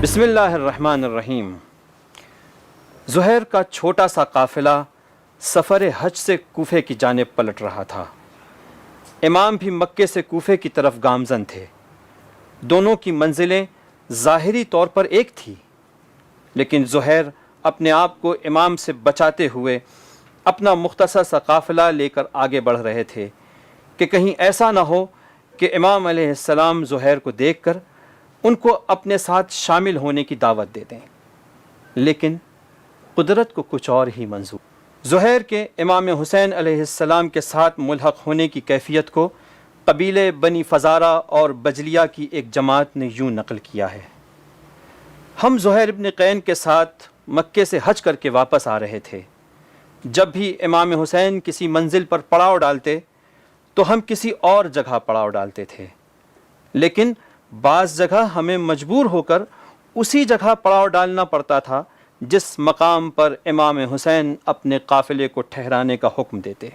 بسم اللہ الرحمن الرحیم۔ زہیر کا چھوٹا سا قافلہ سفر حج سے کوفے کی جانب پلٹ رہا تھا۔ امام بھی مکے سے کوفے کی طرف گامزن تھے۔ دونوں کی منزلیں ظاہری طور پر ایک تھی، لیکن زہیر اپنے آپ کو امام سے بچاتے ہوئے اپنا مختصر سا قافلہ لے کر آگے بڑھ رہے تھے کہ کہیں ایسا نہ ہو کہ امام علیہ السلام زہیر کو دیکھ کر ان کو اپنے ساتھ شامل ہونے کی دعوت دے دیں، لیکن قدرت کو کچھ اور ہی منظور۔ زہیر کے امام حسین علیہ السلام کے ساتھ ملحق ہونے کی کیفیت کو قبیلے بنی فزارہ اور بجلیہ کی ایک جماعت نے یوں نقل کیا ہے: ہم زہیر ابن قین کے ساتھ مکے سے حج کر کے واپس آ رہے تھے۔ جب بھی امام حسین کسی منزل پر پڑاؤ ڈالتے تو ہم کسی اور جگہ پڑاؤ ڈالتے تھے، لیکن بعض جگہ ہمیں مجبور ہو کر اسی جگہ پڑاؤ ڈالنا پڑتا تھا جس مقام پر امام حسین اپنے قافلے کو ٹھہرانے کا حکم دیتے۔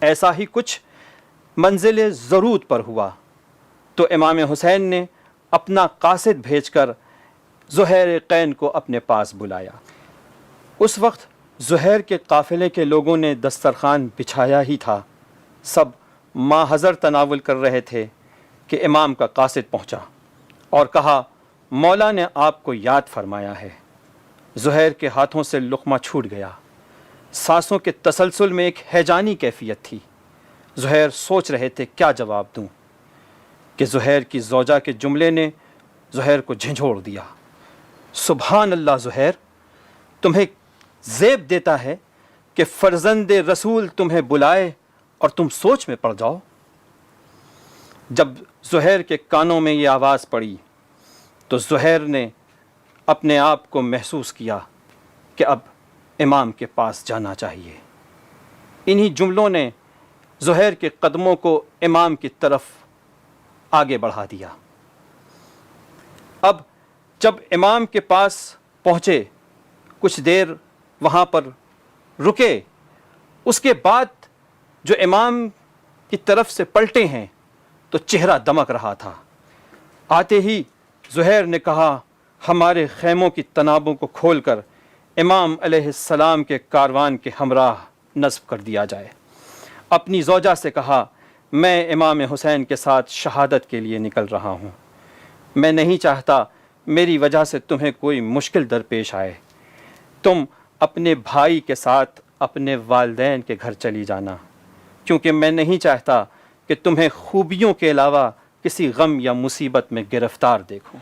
ایسا ہی کچھ منزل ضرورت پر ہوا تو امام حسین نے اپنا قاصد بھیج کر زہیر قین کو اپنے پاس بلایا۔ اس وقت زہیر کے قافلے کے لوگوں نے دسترخوان بچھایا ہی تھا، سب ماحضر تناول کر رہے تھے کہ امام کا قاصد پہنچا اور کہا: مولا نے آپ کو یاد فرمایا ہے۔ زہیر کے ہاتھوں سے لقمہ چھوٹ گیا۔ سانسوں کے تسلسل میں ایک ہیجانی کیفیت تھی۔ زہیر سوچ رہے تھے کیا جواب دوں کہ زہیر کی زوجہ کے جملے نے زہیر کو جھنجھوڑ دیا۔ سبحان اللہ زہیر، تمہیں زیب دیتا ہے کہ فرزند رسول تمہیں بلائے اور تم سوچ میں پڑ جاؤ۔ جب زہیر کے کانوں میں یہ آواز پڑی تو زہیر نے اپنے آپ کو محسوس کیا کہ اب امام کے پاس جانا چاہیے۔ انہی جملوں نے زہیر کے قدموں کو امام کی طرف آگے بڑھا دیا۔ اب جب امام کے پاس پہنچے، کچھ دیر وہاں پر رکے، اس کے بعد جو امام کی طرف سے پلٹے ہیں تو چہرہ دمک رہا تھا۔ آتے ہی زہیر نے کہا: ہمارے خیموں کی تنابوں کو کھول کر امام علیہ السلام کے کاروان کے ہمراہ نصب کر دیا جائے۔ اپنی زوجہ سے کہا: میں امام حسین کے ساتھ شہادت کے لیے نکل رہا ہوں۔ میں نہیں چاہتا میری وجہ سے تمہیں کوئی مشکل درپیش آئے۔ تم اپنے بھائی کے ساتھ اپنے والدین کے گھر چلی جانا، کیونکہ میں نہیں چاہتا کہ تمہیں خوبیوں کے علاوہ کسی غم یا مصیبت میں گرفتار دیکھوں۔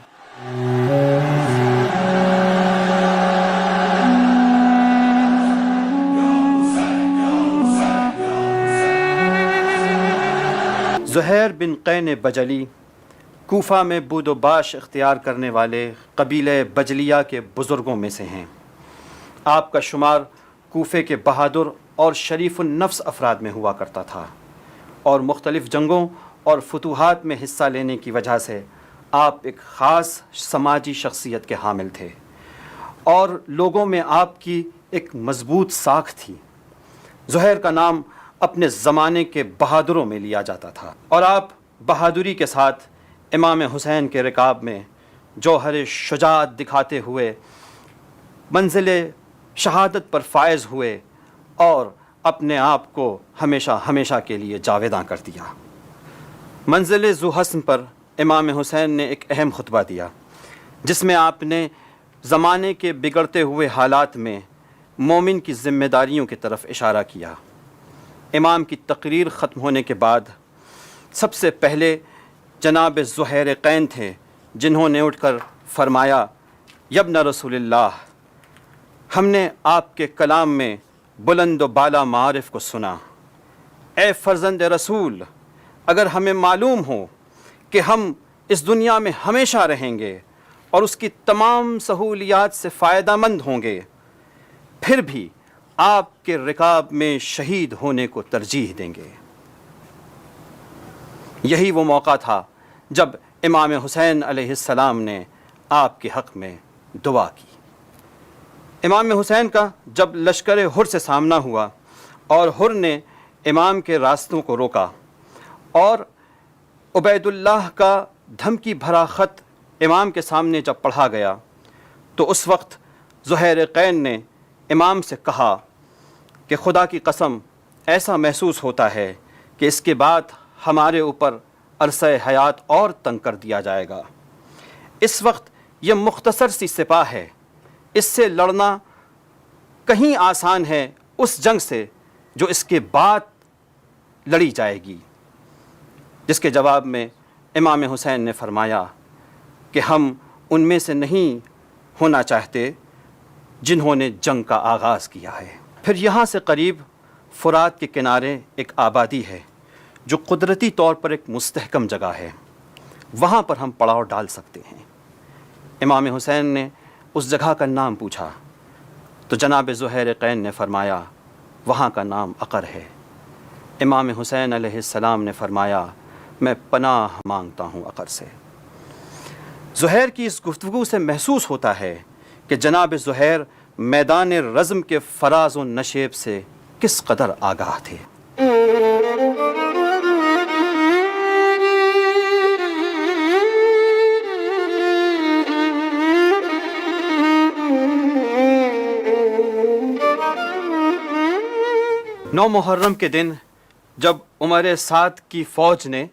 زہیر بن قین بجلی کوفہ میں بود و باش اختیار کرنے والے قبیلے بجلیہ کے بزرگوں میں سے ہیں۔ آپ کا شمار کوفے کے بہادر اور شریف النفس افراد میں ہوا کرتا تھا، اور مختلف جنگوں اور فتوحات میں حصہ لینے کی وجہ سے آپ ایک خاص سماجی شخصیت کے حامل تھے، اور لوگوں میں آپ کی ایک مضبوط ساکھ تھی۔ زہیر کا نام اپنے زمانے کے بہادروں میں لیا جاتا تھا، اور آپ بہادری کے ساتھ امام حسین کے رکاب میں جوہر شجاعت دکھاتے ہوئے منزل شہادت پر فائز ہوئے اور اپنے آپ کو ہمیشہ ہمیشہ کے لیے جاویداں کر دیا۔ منزل ذو حسن پر امام حسین نے ایک اہم خطبہ دیا، جس میں آپ نے زمانے کے بگڑتے ہوئے حالات میں مومن کی ذمہ داریوں کی طرف اشارہ کیا۔ امام کی تقریر ختم ہونے کے بعد سب سے پہلے جناب زہیر قین تھے، جنہوں نے اٹھ کر فرمایا: یبن رسول اللہ، ہم نے آپ کے کلام میں بلند و بالا معارف کو سنا۔ اے فرزند رسول، اگر ہمیں معلوم ہو کہ ہم اس دنیا میں ہمیشہ رہیں گے اور اس کی تمام سہولیات سے فائدہ مند ہوں گے، پھر بھی آپ کے رکاب میں شہید ہونے کو ترجیح دیں گے۔ یہی وہ موقع تھا جب امام حسین علیہ السلام نے آپ کے حق میں دعا کی۔ امام حسین کا جب لشکر حر سے سامنا ہوا اور حر نے امام کے راستوں کو روکا اور عبید اللہ کا دھمکی بھرا خط امام کے سامنے جب پڑھا گیا تو اس وقت زہیر قین نے امام سے کہا کہ خدا کی قسم ایسا محسوس ہوتا ہے کہ اس کے بعد ہمارے اوپر عرصہ حیات اور تنگ کر دیا جائے گا۔ اس وقت یہ مختصر سی سپاہ ہے، اس سے لڑنا کہیں آسان ہے اس جنگ سے جو اس کے بعد لڑی جائے گی۔ جس کے جواب میں امام حسین نے فرمایا کہ ہم ان میں سے نہیں ہونا چاہتے جنہوں نے جنگ کا آغاز کیا ہے۔ پھر یہاں سے قریب فرات کے کنارے ایک آبادی ہے جو قدرتی طور پر ایک مستحکم جگہ ہے، وہاں پر ہم پڑاؤ ڈال سکتے ہیں۔ امام حسین نے اس جگہ کا نام پوچھا تو جناب زہیر قین نے فرمایا وہاں کا نام عقر ہے۔ امام حسین علیہ السلام نے فرمایا میں پناہ مانگتا ہوں عقر سے۔ زہیر کی اس گفتگو سے محسوس ہوتا ہے کہ جناب زہیر میدان رزم کے فراز و نشیب سے کس قدر آگاہ تھے۔ نو محرم کے دن جب عمر سعد کی فوج نے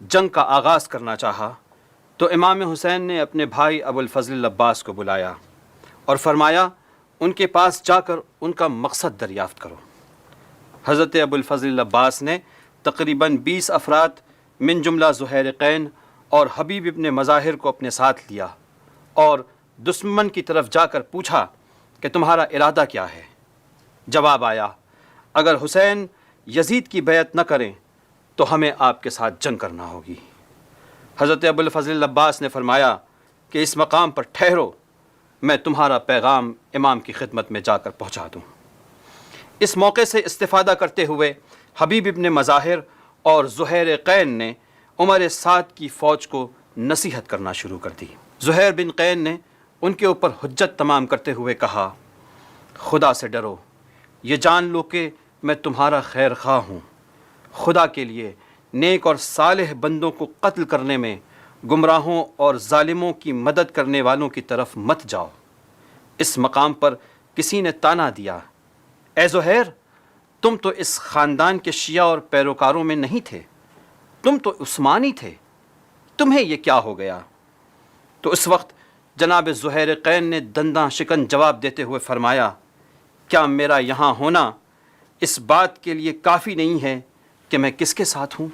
جنگ کا آغاز کرنا چاہا تو امام حسین نے اپنے بھائی ابو الفضل العباس کو بلایا اور فرمایا ان کے پاس جا کر ان کا مقصد دریافت کرو۔ حضرت ابو الفضل العباس نے تقریباً 20 افراد من جملہ زہیر قین اور حبیب ابن مظاہر کو اپنے ساتھ لیا اور دشمن کی طرف جا کر پوچھا کہ تمہارا ارادہ کیا ہے؟ جواب آیا اگر حسین یزید کی بیعت نہ کریں تو ہمیں آپ کے ساتھ جنگ کرنا ہوگی۔ حضرت ابو الفضل العباس نے فرمایا کہ اس مقام پر ٹھہرو، میں تمہارا پیغام امام کی خدمت میں جا کر پہنچا دوں۔ اس موقع سے استفادہ کرتے ہوئے حبیب ابن مظاہر اور زہیر قین نے عمر سعد کی فوج کو نصیحت کرنا شروع کر دی۔ زہیر بن قین نے ان کے اوپر حجت تمام کرتے ہوئے کہا خدا سے ڈرو، یہ جان لو کہ میں تمہارا خیر خواہ ہوں، خدا کے لیے نیک اور صالح بندوں کو قتل کرنے میں گمراہوں اور ظالموں کی مدد کرنے والوں کی طرف مت جاؤ۔ اس مقام پر کسی نے تانا دیا اے زہیر، تم تو اس خاندان کے شیعہ اور پیروکاروں میں نہیں تھے، تم تو عثمانی تھے، تمہیں یہ کیا ہو گیا؟ تو اس وقت جناب زہیر قین نے دنداں شکن جواب دیتے ہوئے فرمایا کیا میرا یہاں ہونا اس بات کے لیے کافی نہیں ہے کہ میں کس کے ساتھ ہوں؟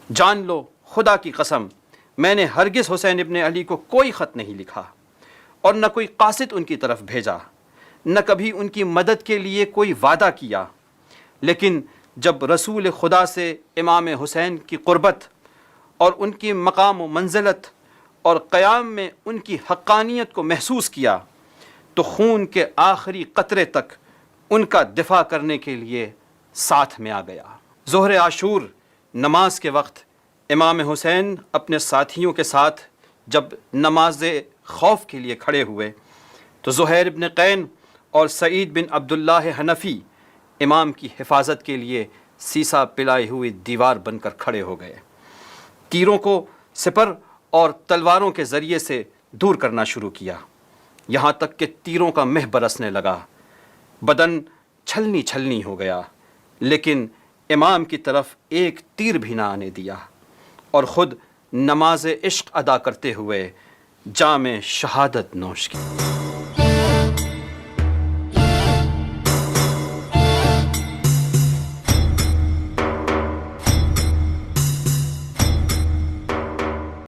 جان لو خدا کی قسم میں نے ہرگز حسین ابن علی کو کوئی خط نہیں لکھا اور نہ کوئی قاصد ان کی طرف بھیجا، نہ کبھی ان کی مدد کے لیے کوئی وعدہ کیا، لیکن جب رسول خدا سے امام حسین کی قربت اور ان کی مقام و منزلت اور قیام میں ان کی حقانیت کو محسوس کیا تو خون کے آخری قطرے تک ان کا دفاع کرنے کے لیے ساتھ میں آ گیا۔ ظہر عاشور نماز کے وقت امام حسین اپنے ساتھیوں کے ساتھ جب نماز خوف کے لیے کھڑے ہوئے تو زہیر بن قین اور سعید بن عبداللہ حنفی امام کی حفاظت کے لیے سیسا پلائی ہوئی دیوار بن کر کھڑے ہو گئے، تیروں کو سپر اور تلواروں کے ذریعے سے دور کرنا شروع کیا، یہاں تک کہ تیروں کا مہ برسنے لگا، بدن چھلنی چھلنی ہو گیا، لیکن امام کی طرف ایک تیر بھی نہ آنے دیا اور خود نماز عشق ادا کرتے ہوئے جام شہادت نوش کی۔